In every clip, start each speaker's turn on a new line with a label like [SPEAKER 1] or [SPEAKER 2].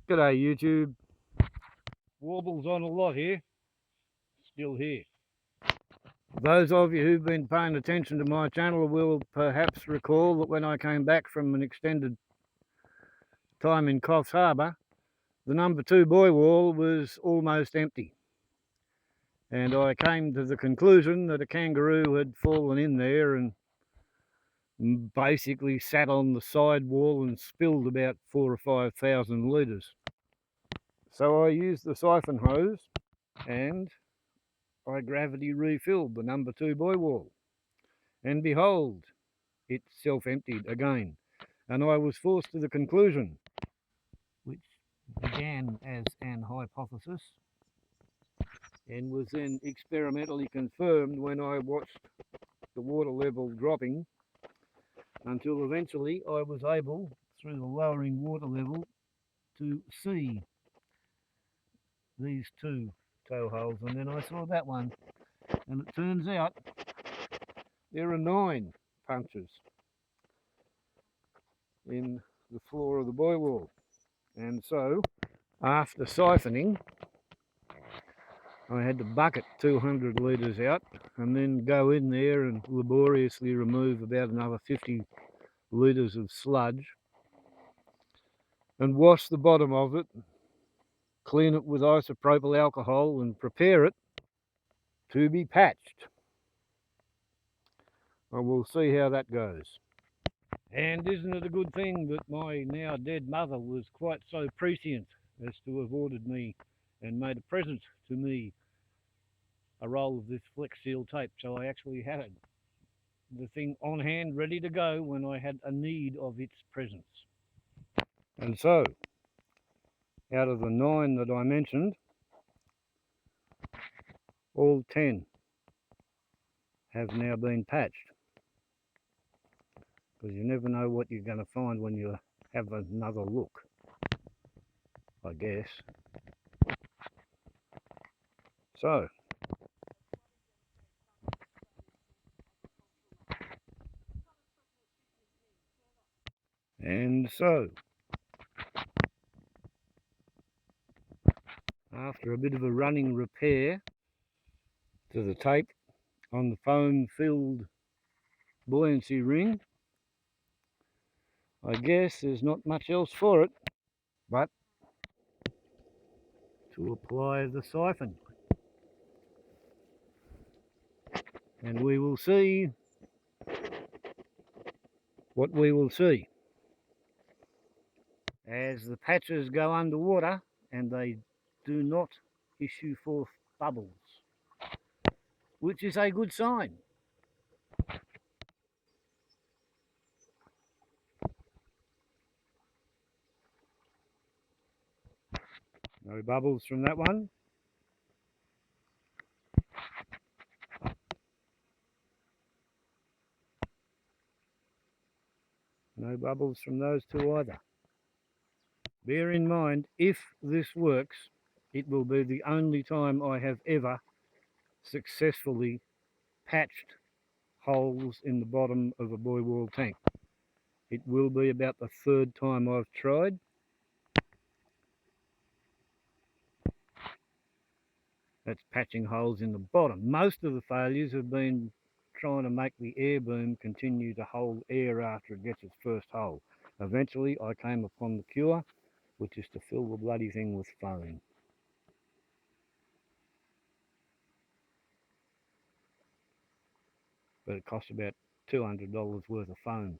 [SPEAKER 1] G'day YouTube. Warbles on a lot here. Still here. Those of you who've been paying attention to my channel will perhaps recall that when I came back from an extended time in Coffs Harbour, the number 2 buoy wall was almost empty. And I came to the conclusion that a kangaroo had fallen in there and basically sat on the side wall and spilled about 4,000 or 5,000 litres. So I used the siphon hose and I gravity refilled the number 2 buoy wall, and behold, it self-emptied again, and I was forced to the conclusion, which began as an hypothesis and was then experimentally confirmed when I watched the water level dropping, until eventually I was able, through the lowering water level, to see these 2 toe holes, and then I saw that one, and it turns out there are 9 punctures in the floor of the buoy wall. And so after siphoning, I had to bucket 200 litres out and then go in there and laboriously remove about another 50 litres of sludge and wash the bottom of it, clean it with isopropyl alcohol and prepare it to be patched. And we'll see how that goes. And isn't it a good thing that my now dead mother was quite so prescient as to have ordered me and made a present to me a roll of this Flex Seal tape, so I actually had the thing on hand ready to go when I had a need of its presence. And so, out of the 9 that I mentioned, all 10 have now been patched, because you never know what you're going to find when you have another look, I guess. So, after a bit of a running repair to the tape on the foam filled buoyancy ring, I guess there's not much else for it but to apply the siphon, and we will see what we will see. As the patches go underwater and they do not issue forth bubbles, which is a good sign. No bubbles from that one. No bubbles from those 2 either. Bear in mind, if this works, it will be the only time I have ever successfully patched holes in the bottom of a Buoywall tank. It will be about the 3rd time I've tried. That's patching holes in the bottom. Most of the failures have been trying to make the air boom continue to hold air after it gets its first hole. Eventually I came upon the cure, which is to fill the bloody thing with foam. But it costs about $200 worth of foam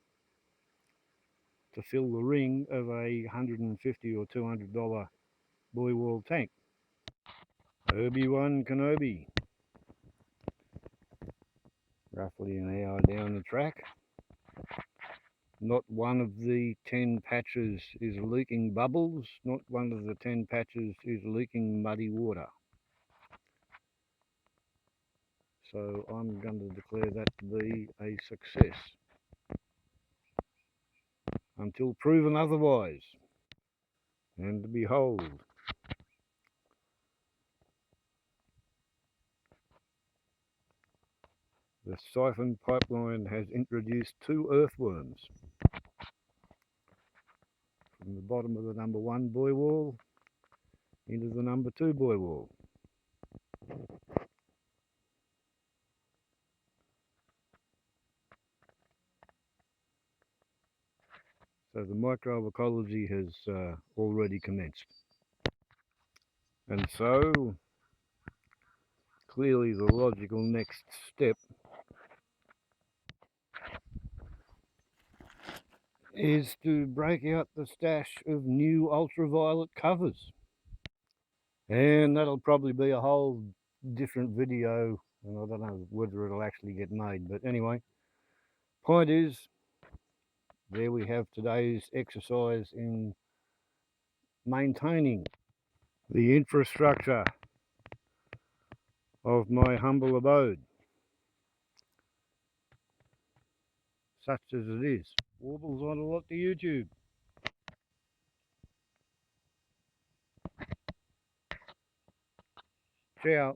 [SPEAKER 1] to fill the ring of a $150 or $200 Buoywall tank. Obi-Wan Kenobi. Roughly an hour down the track. Not one of the 10 patches is leaking bubbles. Not one of the 10 patches is leaking muddy water. So I'm going to declare that to be a success, until proven otherwise. And behold, the siphon pipeline has introduced 2 earthworms. from the bottom of the number 1 buoy wall into the number 2 buoy wall. So the microecology has already commenced. And so, clearly the logical next step is to break out the stash of new ultraviolet covers. And that'll probably be a whole different video, and I don't know whether it'll actually get made. But anyway, point is, there we have today's exercise in maintaining the infrastructure of my humble abode, such as it is. Warbles on a lot to YouTube. Ciao.